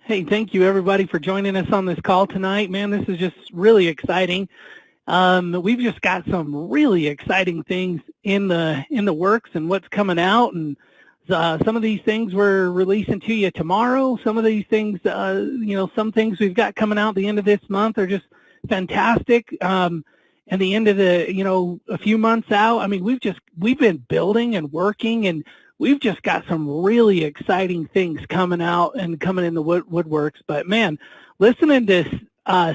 Hey, thank you everybody for joining us on this call tonight. Man, this is just really exciting. We've just got some really exciting things in the works and what's coming out, and some of these things we're releasing to you tomorrow. Some of these things, some things we've got coming out at the end of this month are just fantastic. And the end of the, a few months out, I mean, we've been building and working, and we've just got some really exciting things coming out and coming in the woodworks. But man, listening to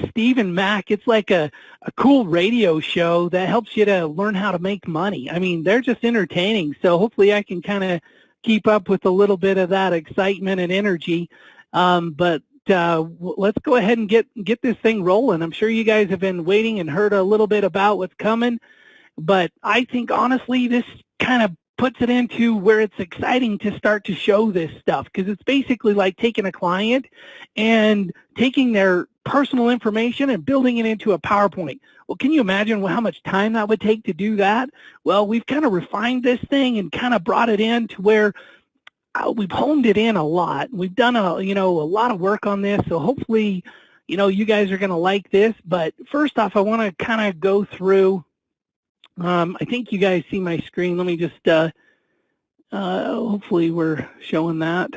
Steve and Mac, it's like a cool radio show that helps you to learn how to make money. I mean, they're just entertaining. So hopefully I can kind of keep up with a little bit of that excitement and energy. But let's go ahead and get this thing rolling. I'm sure you guys have been waiting and heard a little bit about what's coming. But I think, honestly, this kind of puts it into where it's exciting to start to show this stuff, because it's basically like taking a client and taking their personal information and building it into a PowerPoint. Well, can you imagine how much time that would take to do that? Well, we've kind of refined this thing and kind of brought it in to where we've honed it in a lot. We've done a lot of work on this, so hopefully, you guys are going to like this. But first off, I want to kind of go through. I think you guys see my screen. Let me just, hopefully we're showing that.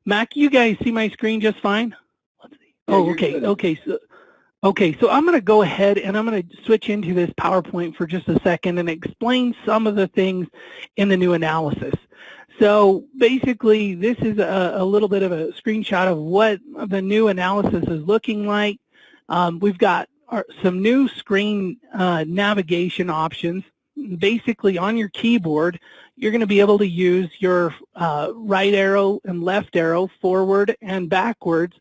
Mac, you guys see my screen just fine? Let's see. Oh, okay. Okay, so I'm going to go ahead and I'm going to switch into this PowerPoint for just a second and explain some of the things in the new analysis. So basically, this is a little bit of a screenshot of what the new analysis is looking like. We've got some new screen navigation options. Basically, on your keyboard, you're going to be able to use your right arrow and left arrow, forward and backwards,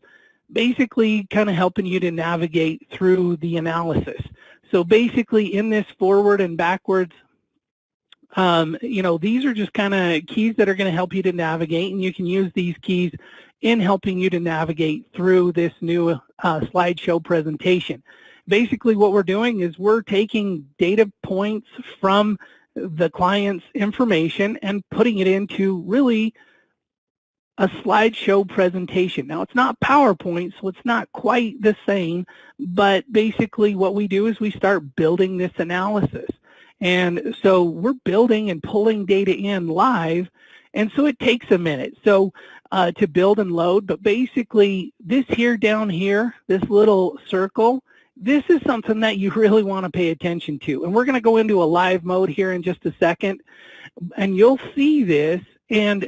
basically kind of helping you to navigate through the analysis. So basically, in this forward and backwards, these are just kind of keys that are going to help you to navigate, and you can use these keys in helping you to navigate through this new slideshow presentation. Basically, what we're doing is we're taking data points from the client's information and putting it into really a slideshow presentation. Now, it's not PowerPoint, so it's not quite the same, but basically what we do is we start building this analysis. And so we're building and pulling data in live, and so it takes a minute to build and load. But basically, this here down here, this little circle, this is something that you really want to pay attention to. And we're going to go into a live mode here in just a second, and you'll see this. And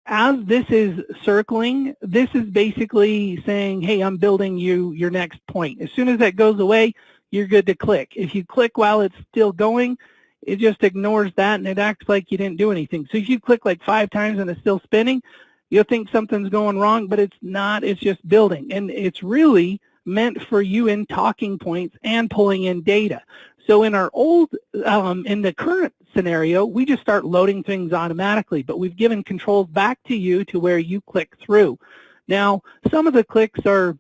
as this is circling, this is basically saying, hey, I'm building you your next point. As soon as that goes away, you're good to click. If you click while it's still going, it just ignores that and it acts like you didn't do anything. So if you click like 5 times and it's still spinning, you'll think something's going wrong, but it's not. It's just building. And it's really meant for you in talking points and pulling in data. So in our old, in the current scenario, we just start loading things automatically, but we've given controls back to you to where you click through. Now, some of the clicks are,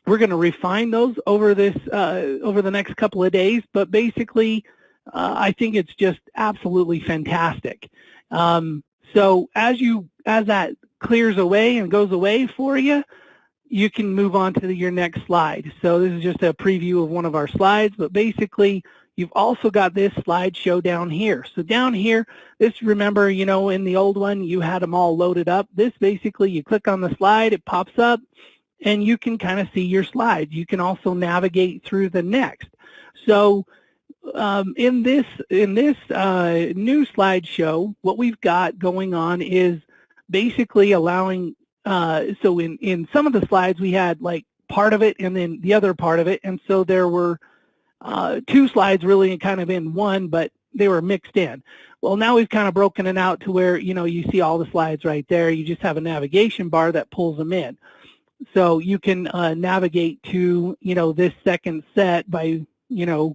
we're going to refine those over this, over the next couple of days, but basically, I think it's just absolutely fantastic. So as that clears away and goes away for you, you can move on to your next slide. So this is just a preview of one of our slides, but basically you've also got this slideshow down here. So down here, this, remember, in the old one, you had them all loaded up. This basically, you click on the slide, it pops up, and you can kind of see your slides. You can also navigate through the next. So in this new slideshow, what we've got going on is basically allowing, so in some of the slides we had like part of it and then the other part of it, and so there were 2 slides really kind of in one, but they were mixed in. Well, now we've kind of broken it out to where, you see all the slides right there. You just have a navigation bar that pulls them in. So you can navigate to, this second set by,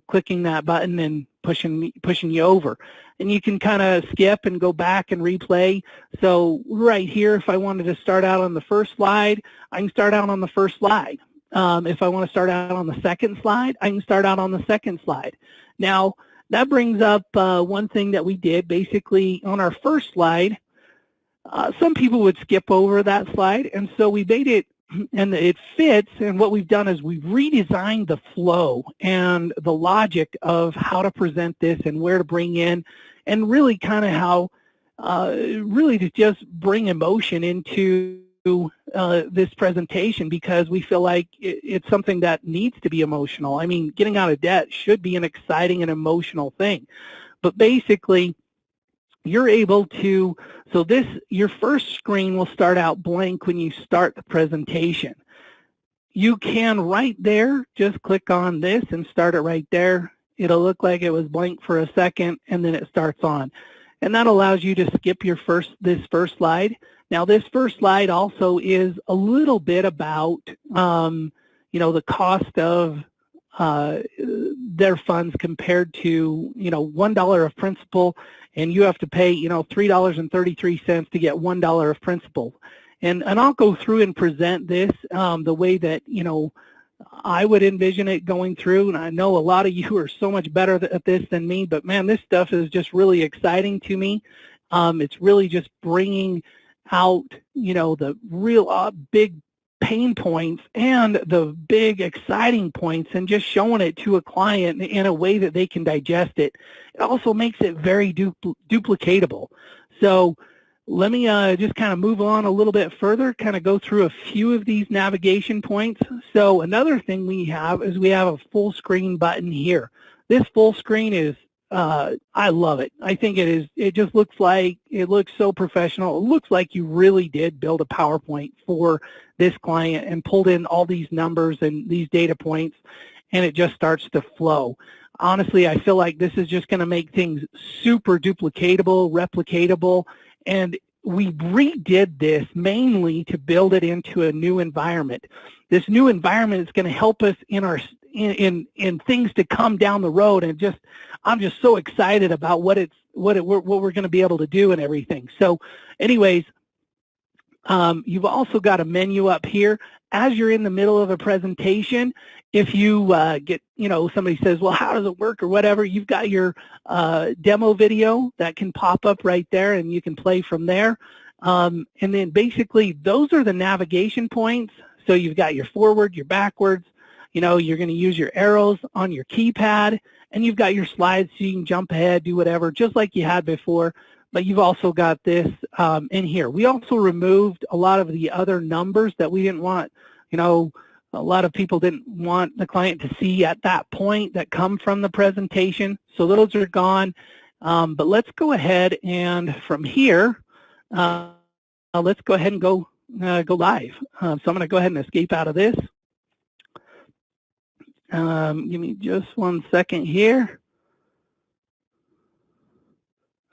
clicking that button and pushing you over. And you can kind of skip and go back and replay. So right here, if I wanted to start out on the first slide, I can start out on the first slide. If I want to start out on the second slide, I can start out on the second slide. Now, that brings up one thing that we did. Basically, on our first slide, some people would skip over that slide, and so we made it, and it fits, and what we've done is we've redesigned the flow and the logic of how to present this and where to bring in, and really kind of how, really to just bring emotion into this presentation, because we feel like it's something that needs to be emotional. I mean, getting out of debt should be an exciting and emotional thing. But basically, you're able to, so this, your first screen will start out blank when you start the presentation. You can right there just click on this and start it right there. It'll look like it was blank for a second, and then it starts on. And that allows you to skip your this first slide. Now, this first slide also is a little bit about, you know, the cost of their funds compared to, you know, $1 of principal, and you have to pay, you know, $3.33 to get $1 of principal. And I'll go through and present this the way that, you know, I would envision it going through, and I know a lot of you are so much better at this than me, but man, this stuff is just really exciting to me. It's really just bringing out, you know, the real big pain points and the big exciting points, and just showing it to a client in a way that they can digest it. It also makes it very duplicatable. So let me just kind of move on a little bit further, kind of go through a few of these navigation points. So another thing we have is we have a full screen button here. This full screen is, I love it. I think it is, it just looks like, it looks so professional. It looks like you really did build a PowerPoint for this client and pulled in all these numbers and these data points, and it just starts to flow. Honestly, I feel like this is just going to make things super duplicatable, replicatable, and we redid this mainly to build it into a new environment. This new environment is going to help us in our in things to come down the road, and just I'm just so excited about what we're going to be able to do and everything. So, anyways, you've also got a menu up here as you're in the middle of a presentation. If you get, you know, somebody says, well, how does it work or whatever, you've got your demo video that can pop up right there, and you can play from there. And then basically those are the navigation points. So you've got your forward, your backwards, you know, you're going to use your arrows on your keypad, and you've got your slides so you can jump ahead, do whatever, just like you had before. But you've also got this in here. We also removed a lot of the other numbers that we didn't want, you know, a lot of people didn't want the client to see at that point that come from the presentation. So those are gone. But let's go ahead and from here, let's go ahead and go live. So I'm going to go ahead and escape out of this. Give me just 1 second here.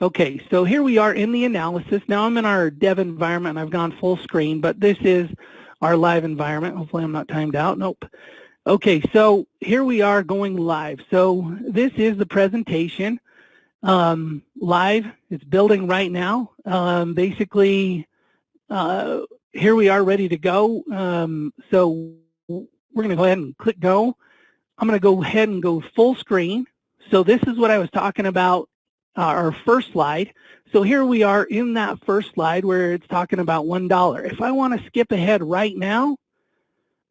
Okay, so here we are in the analysis. Now I'm in our dev environment, and I've gone full screen, but this is our live environment. Hopefully I'm not timed out. Nope. Okay, so here we are going live. So this is the presentation live. It's building right now. Basically, here we are ready to go. So we're going to go ahead and click go. I'm going to go ahead and go full screen. So this is what I was talking about, our first slide. So here we are in that first slide where it's talking about $1. If I want to skip ahead right now,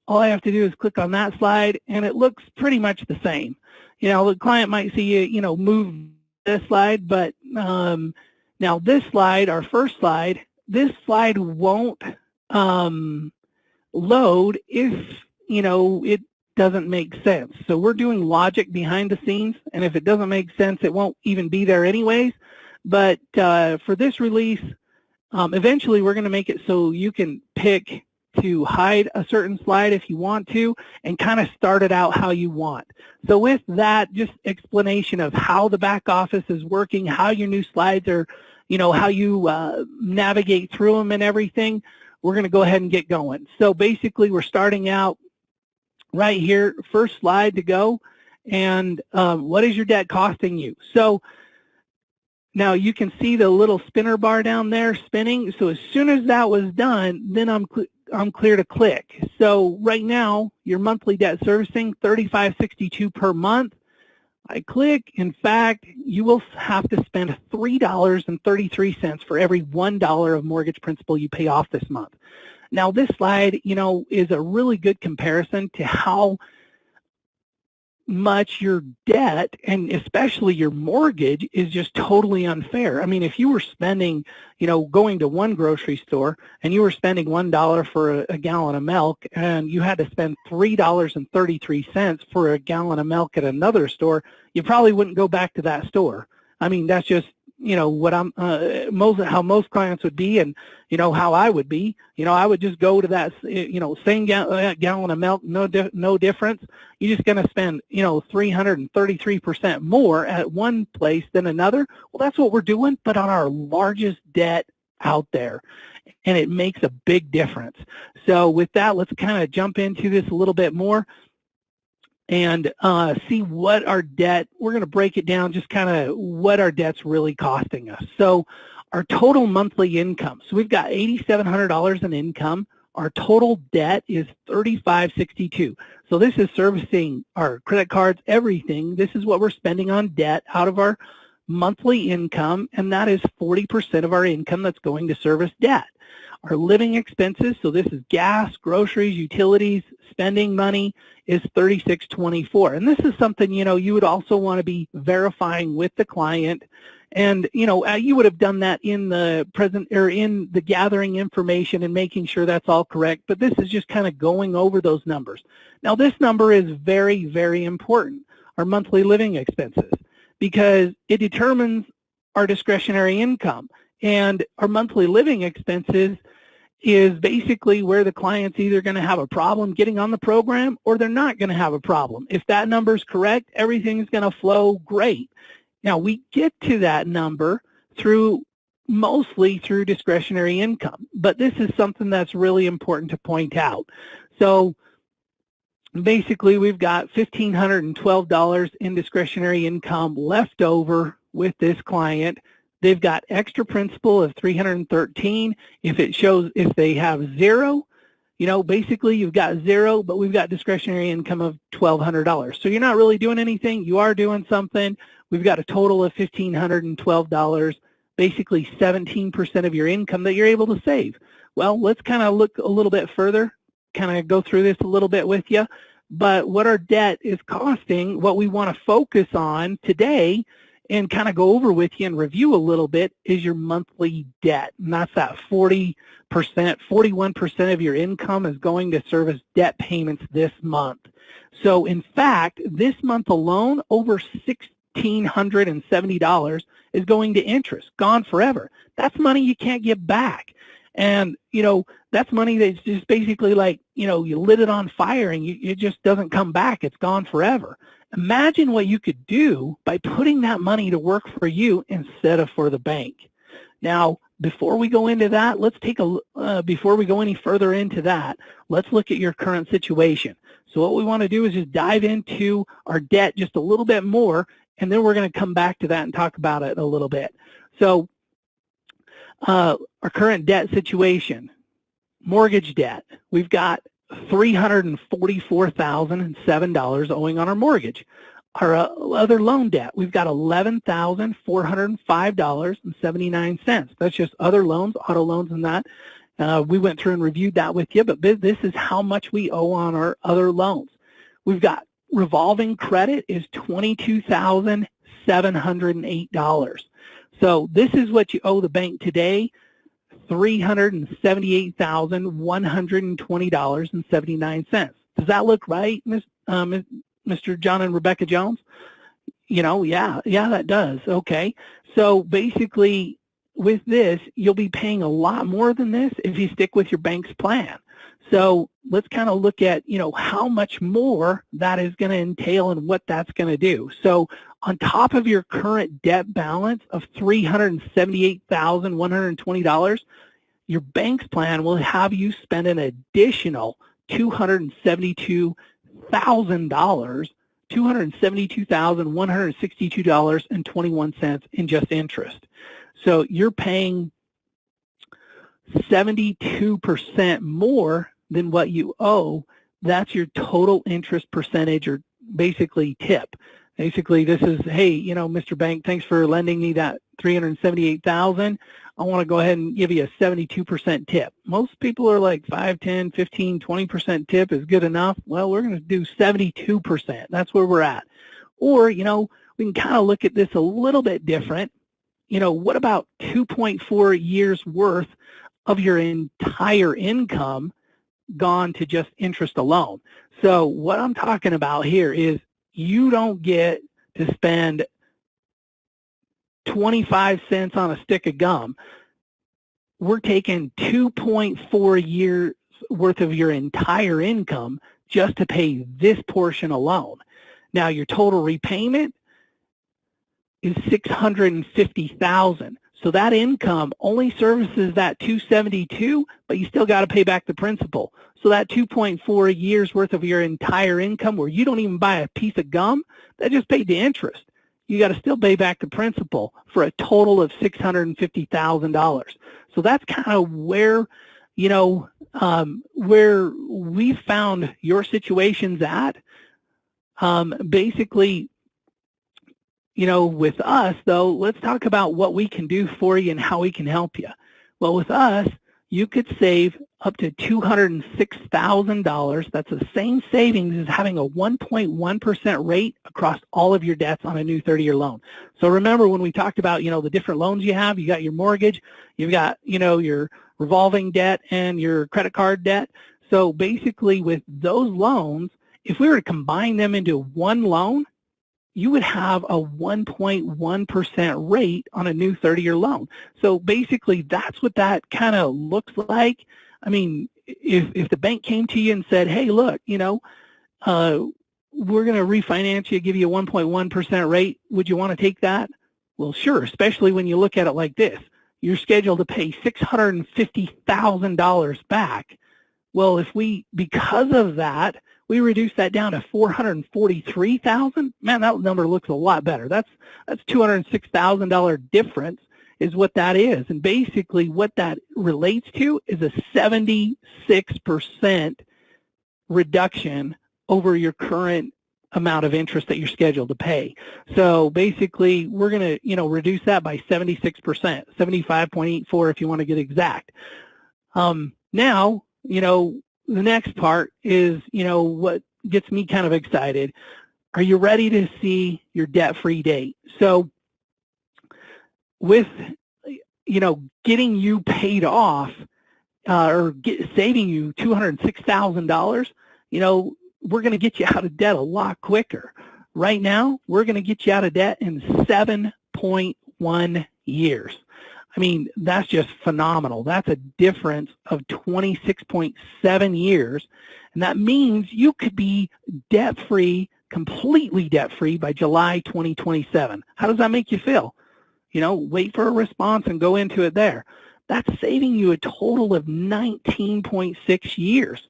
all I have to do is click on that slide, and it looks pretty much the same. You know, the client might see you know, move this slide, but now this slide, our first slide, this slide won't load if, you know, it doesn't make sense. So we're doing logic behind the scenes, and if it doesn't make sense, it won't even be there anyways. But for this release, eventually we're going to make it so you can pick to hide a certain slide if you want to, and kind of start it out how you want. So with that, just explanation of how the back office is working, how your new slides are, you know, how you navigate through them and everything, we're going to go ahead and get going. So basically we're starting out right here, first slide to go, and what is your debt costing you? So now you can see the little spinner bar down there spinning. So as soon as that was done, then I'm clear to click. So right now, your monthly debt servicing, $35.62 per month. I click. In fact, you will have to spend $3.33 for every $1 of mortgage principal you pay off this month. Now, this slide, is a really good comparison to how much your debt, and especially your mortgage, is just totally unfair. I mean, if you were spending, going to one grocery store and you were spending $1 for a gallon of milk, and you had to spend $3.33 for a gallon of milk at another store, you probably wouldn't go back to that store. I mean, that's just what I'm how most clients would be, and how I would be. I would just go to that same gallon of milk, no difference. You're just going to spend 333% more at one place than another. Well, that's what we're doing, but on our largest debt out there, and it makes a big difference. So with that, let's kind of jump into this a little bit more and see what our debt, we're going to break it down, just kind of what our debt's really costing us. So our total monthly income, so we've got $8,700 in income. Our total debt is $3,562. So this is servicing our credit cards, everything. This is what we're spending on debt out of our monthly income, and that is 40% of our income that's going to service debt. Our living expenses, so this is gas, groceries, utilities, spending money, is $3,624. And this is something, you would also want to be verifying with the client. And, you would have done that in the present, or in the gathering information and making sure that's all correct. But this is just kind of going over those numbers. Now, this number is very, very important, our monthly living expenses, because it determines our discretionary income. And our monthly living expenses is basically where the client's either going to have a problem getting on the program or they're not going to have a problem. If that number is correct, everything's going to flow great. Now, we get to that number mostly through discretionary income, but this is something that's really important to point out. So basically, we've got $1,512 in discretionary income left over with this client. They've got extra principal of $313. If they have zero, basically you've got zero, but we've got discretionary income of $1,200. So you're not really doing anything. You are doing something. We've got a total of $1,512, basically 17% of your income that you're able to save. Well, let's kind of look a little bit further, kind of go through this a little bit with you. But what our debt is costing, what we want to focus on today and kind of go over with you and review a little bit, is your monthly debt. And that's that 41% of your income is going to service debt payments this month. So in fact, this month alone, over $1,670 is going to interest, gone forever. That's money you can't get back. And, that's money that's just basically like, you lit it on fire and it just doesn't come back. It's gone forever. Imagine what you could do by putting that money to work for you instead of for the bank. Now, before we go into that, before we go any further into that, let's look at your current situation. So what we want to do is just dive into our debt just a little bit more, and then we're going to come back to that and talk about it a little bit. So our current debt situation, mortgage debt, we've got $344,007 owing on our mortgage. Our other loan debt, we've got $11,405.79. That's just other loans, auto loans and that. We went through and reviewed that with you, but this is how much we owe on our other loans. We've got revolving credit is $22,708. So this is what you owe the bank today, $378,120.79. Does that look right, Mr. John and Rebecca Jones? Yeah, that does. Okay. So basically, with this, you'll be paying a lot more than this if you stick with your bank's plan. So let's kind of look at, how much more that is going to entail and what that's going to do. So on top of your current debt balance of $378,120, your bank's plan will have you spend an additional $272,000, $272,162.21 in just interest. So you're paying 72% more than what you owe. That's your total interest percentage, or basically tip. Basically, this is, hey, you know, Mr. Bank, thanks for lending me that $378,000. I want to go ahead and give you a 72% tip. Most people are like 5, 10, 15, 20% tip is good enough. Well, we're going to do 72%. That's where we're at. Or, you know, we can kind of look at this a little bit different. You know, what about 2.4 years worth of your entire income gone to just interest alone? So what I'm talking about here is you don't get to spend 25 cents on a stick of gum. We're taking 2.4 years worth of your entire income just to pay this portion alone. Now your total repayment is $650,000. So that income only services that $272, but you still got to pay back the principal. So that 2.4 years worth of your entire income, where you don't even buy a piece of gum, that just paid the interest. You got to still pay back the principal for a total of $650,000. So that's kind of where, you know, where we found your situation's at. Basically, you know, with us, though, let's talk about what we can do for you and how we can help you. Well, with us, you could save up to $206,000. That's the same savings as having a 1.1% rate across all of your debts on a new 30-year loan. So remember when we talked about, you know, the different loans you have, you got your mortgage, you've got, you know, your revolving debt and your credit card debt. So basically with those loans, if we were to combine them into one loan, you would have a 1.1% rate on a new 30-year loan. So basically, that's what that kind of looks like. I mean, if the bank came to you and said, hey, look, you know, we're going to refinance you, give you a 1.1% rate, would you want to take that? Well, sure, especially when you look at it like this. You're scheduled to pay $650,000 back. Well, if we, because of that, we reduce that down to $443,000. Man, that number looks a lot better. That's $206,000 difference is what that is. And basically what that relates to is a 76% reduction over your current amount of interest that you're scheduled to pay. So basically we're going to, you know, reduce that by 76%, 75.84 if you want to get exact. Now, you know, the next part is, you know, what gets me kind of excited. Are you ready to see your debt-free date? So with, you know, getting you paid off saving you $206,000, you know, we're going to get you out of debt a lot quicker. Right now, we're going to get you out of debt in 7.1 years. I mean, that's just phenomenal. That's a difference of 26.7 years. And that means you could be debt-free, completely debt-free by July 2027. How does that make you feel? You know, wait for a response and go into it there. That's saving you a total of 19.6 years.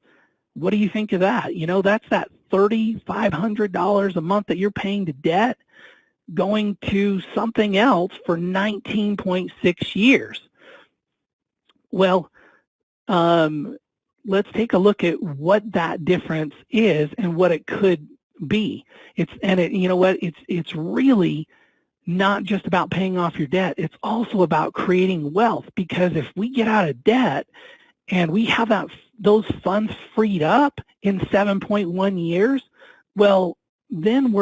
What do you think of that? You know, that's that $3,500 a month that you're paying to debt going to something else for 19.6 years. Well, let's take a look at what that difference is and what it could be. You know what? It's really not just about paying off your debt. It's also about creating wealth, because if we get out of debt and we have those funds freed up in 7.1 years, well, then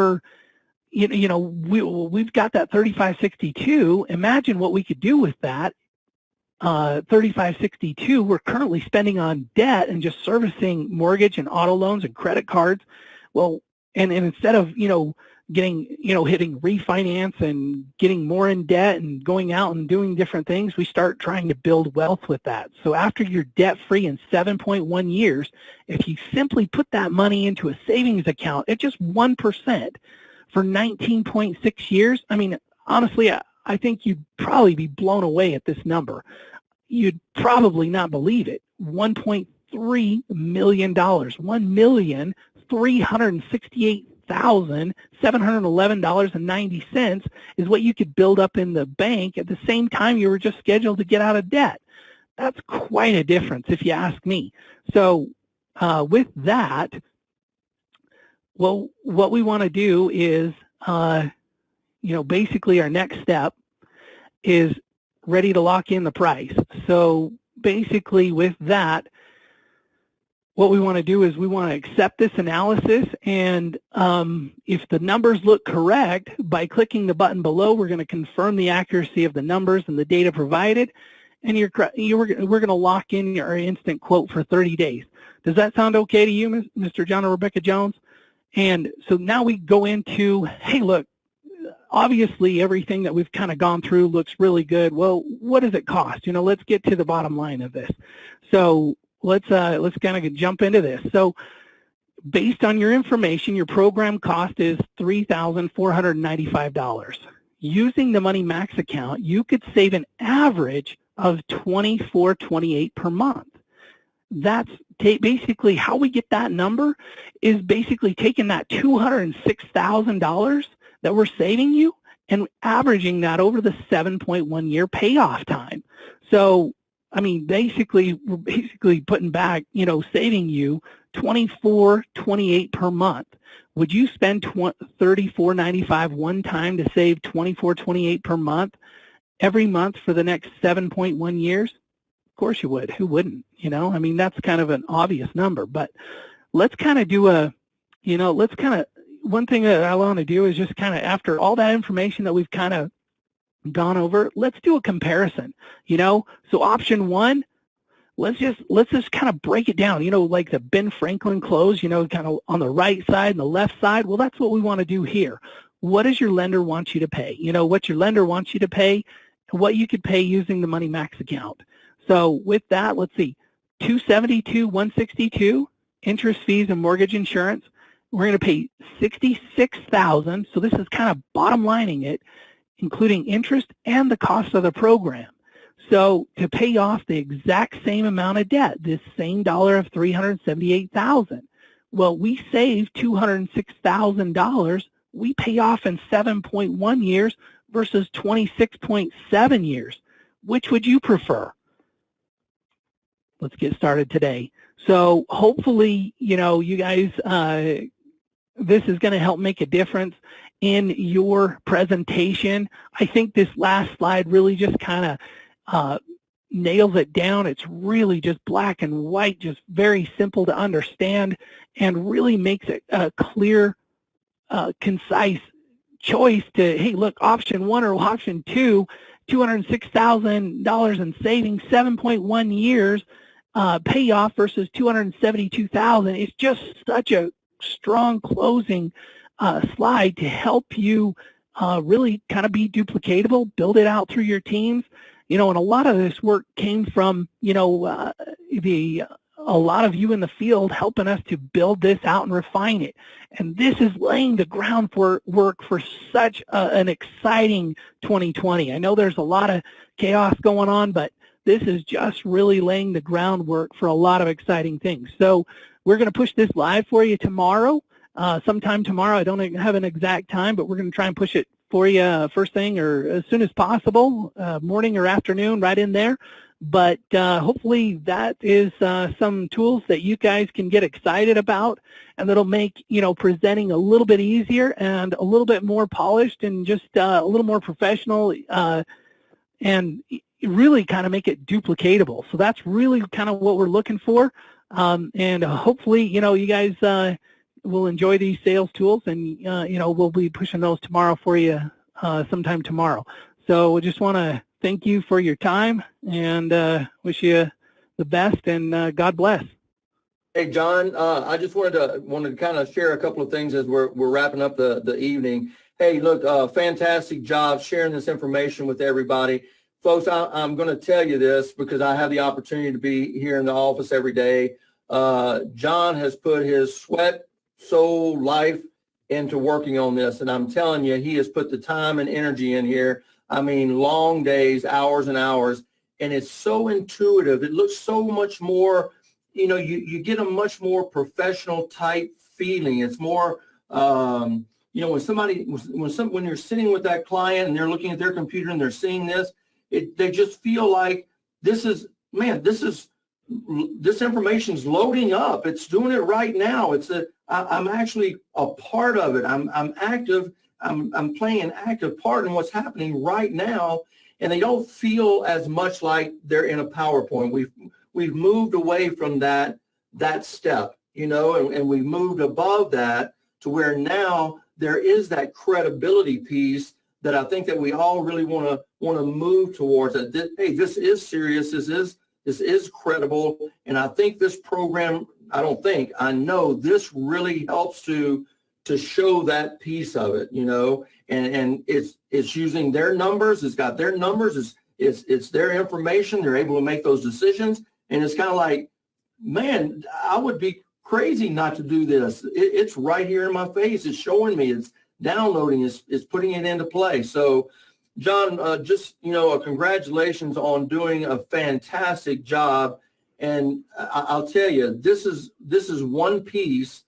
we've got that 3562. Imagine what we could do with that. 3562, we're currently spending on debt and just servicing mortgage and auto loans and credit cards. Well, and instead of, you know, hitting refinance and getting more in debt and going out and doing different things, we start trying to build wealth with that. So after you're debt-free in 7.1 years, if you simply put that money into a savings account at just 1%, for 19.6 years, I mean, honestly, I think you'd probably be blown away at this number. You'd probably not believe it. $1.3 million, $1,368,711.90 is what you could build up in the bank at the same time you were just scheduled to get out of debt. That's quite a difference, if you ask me. So with that, well, what we want to do is basically our next step is ready to lock in the price. So basically with that, what we want to do is we want to accept this analysis, and if the numbers look correct, by clicking the button below, we're going to confirm the accuracy of the numbers and the data provided, and we're going to lock in your instant quote for 30 days. Does that sound okay to you, Mr. John or Rebecca Jones? And so now we go into, hey, look, obviously everything that we've kind of gone through looks really good. Well, what does it cost? Let's get to the bottom line of this. So let's kind of jump into this. So based on your information, your program cost is $3,495. Using the Money Max account, you could save an average of $24.28 per month. That's basically how we get that number, is basically taking that $206,000 that we're saving you and averaging that over the 7.1 year payoff time. So, I mean, we're basically putting back, saving you $24.28 per month. Would you spend $34.95 one time to save $24.28 per month every month for the next 7.1 years? Of course you would. Who wouldn't? I mean, that's kind of an obvious number, but let's kind of do one thing that I want to do is just kind of, after all that information that we've kind of gone over, let's do a comparison. So option one, let's just kind of break it down, like the Ben Franklin close, kind of on the right side and the left side. Well, that's what we want to do here. What does your lender want you to pay? What your lender wants you to pay and what you could pay using the Money Max account. So with that, let's see, $272,162 interest, fees, and mortgage insurance. We're going to pay $66,000. So this is kind of bottom lining it, including interest and the cost of the program. So to pay off the exact same amount of debt, this same dollar of $378,000, well, we save $206,000. We pay off in 7.1 years versus 26.7 years. Which would you prefer? Let's get started today. So hopefully, you guys, this is going to help make a difference in your presentation. I think this last slide really just kind of nails it down. It's really just black and white, just very simple to understand, and really makes it a clear, concise choice to, hey, look, option one or option two, $206,000 in savings, 7.1 years payoff versus $272,000. It's just such a strong closing slide to help you really kind of be duplicatable, build it out through your teams. And a lot of this work came from, a lot of you in the field helping us to build this out and refine it. And this is laying the groundwork for such an exciting 2020. I know there's a lot of chaos going on, but this is just really laying the groundwork for a lot of exciting things. So we're going to push this live for you tomorrow, sometime tomorrow. I don't have an exact time, but we're going to try and push it for you first thing or as soon as possible, morning or afternoon, right in there. But hopefully that is some tools that you guys can get excited about, and that'll make presenting a little bit easier and a little bit more polished and just a little more professional, and really kind of make it duplicatable. So that's really kind of what we're looking for, and hopefully you guys will enjoy these sales tools, and we'll be pushing those tomorrow for you sometime tomorrow. So we just want to thank you for your time and wish you the best, and God bless. Hey, John, I just wanted to kind of share a couple of things as we're wrapping up the evening. Hey, look, fantastic job sharing this information with everybody. Folks, I'm going to tell you this because I have the opportunity to be here in the office every day. John has put his sweat, soul, life into working on this, and I'm telling you, he has put the time and energy in here. I mean, long days, hours and hours, and it's so intuitive. It looks so much more, you get a much more professional type feeling. It's more, when you're sitting with that client and they're looking at their computer and they're seeing this, they just feel like this information's loading up. It's doing it right now. I'm actually a part of it. I'm active. I'm playing an active part in what's happening right now, and they don't feel as much like they're in a PowerPoint. We've moved away from that step, you know, and we've moved above that to where now there is that credibility piece that I think that we all really want to move towards. That hey, this is serious. This is credible, and I think this program. I know this really helps to show that piece of it, you know, and it's using their numbers. It's got their numbers. It's their information. They're able to make those decisions, and it's kind of like, man, I would be crazy not to do this. It's right here in my face. It's showing me. It's downloading. It's putting it into play. So, John, just, you know, congratulations on doing a fantastic job. And I'll tell you, this is one piece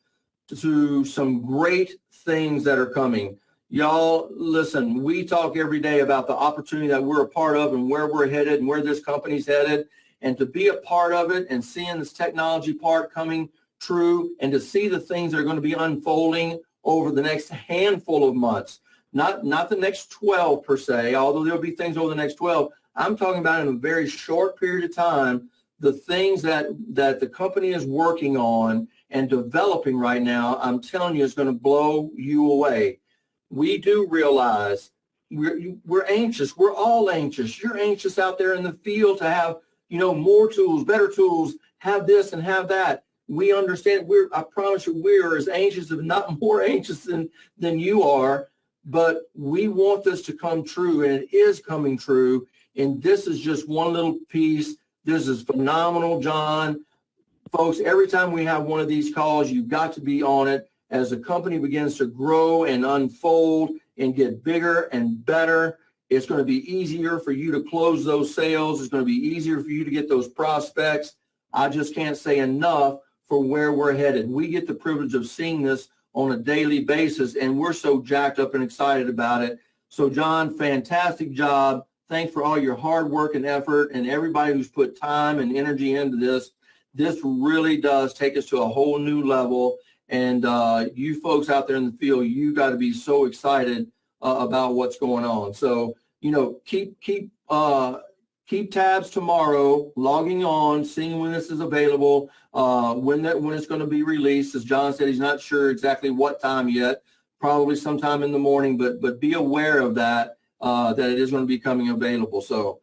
to some great things that are coming. Y'all, listen, we talk every day about the opportunity that we're a part of and where we're headed and where this company's headed. And to be a part of it and seeing this technology part coming true and to see the things that are going to be unfolding over the next handful of months, not the next 12 per se, although there'll be things over the next 12. I'm talking about in a very short period of time, the things that the company is working on and developing right now, I'm telling you, it's going to blow you away. We do realize we're anxious. We're all anxious. You're anxious out there in the field to have, you know, more tools, better tools, have this and have that. We understand. I promise you, we're as anxious, if not more anxious than you are. But we want this to come true, and it is coming true. And this is just one little piece. This is phenomenal, John. Folks, every time we have one of these calls, you've got to be on it. As the company begins to grow and unfold and get bigger and better, it's going to be easier for you to close those sales. It's going to be easier for you to get those prospects. I just can't say enough for where we're headed. We get the privilege of seeing this on a daily basis, and we're so jacked up and excited about it. So, John, fantastic job. Thanks for all your hard work and effort and everybody who's put time and energy into this. This really does take us to a whole new level. And you folks out there in the field, you got to be so excited about what's going on. So, you know, keep tabs tomorrow, logging on, seeing when this is available, when it's going to be released. As John said, he's not sure exactly what time yet, probably sometime in the morning, but be aware of that, that it is going to be coming available. So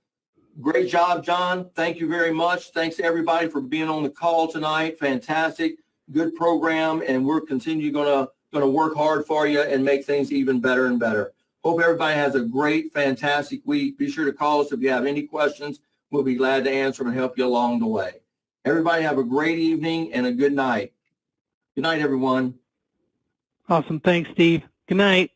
great job, John. Thank you very much. Thanks to everybody for being on the call tonight. Fantastic, good program, and we're going to work hard for you and make things even better and better. Hope everybody has a great, fantastic week. Be sure to call us if you have any questions. We'll be glad to answer them and help you along the way. Everybody have a great evening and a good night. Good night, everyone. Awesome. Thanks, Steve. Good night.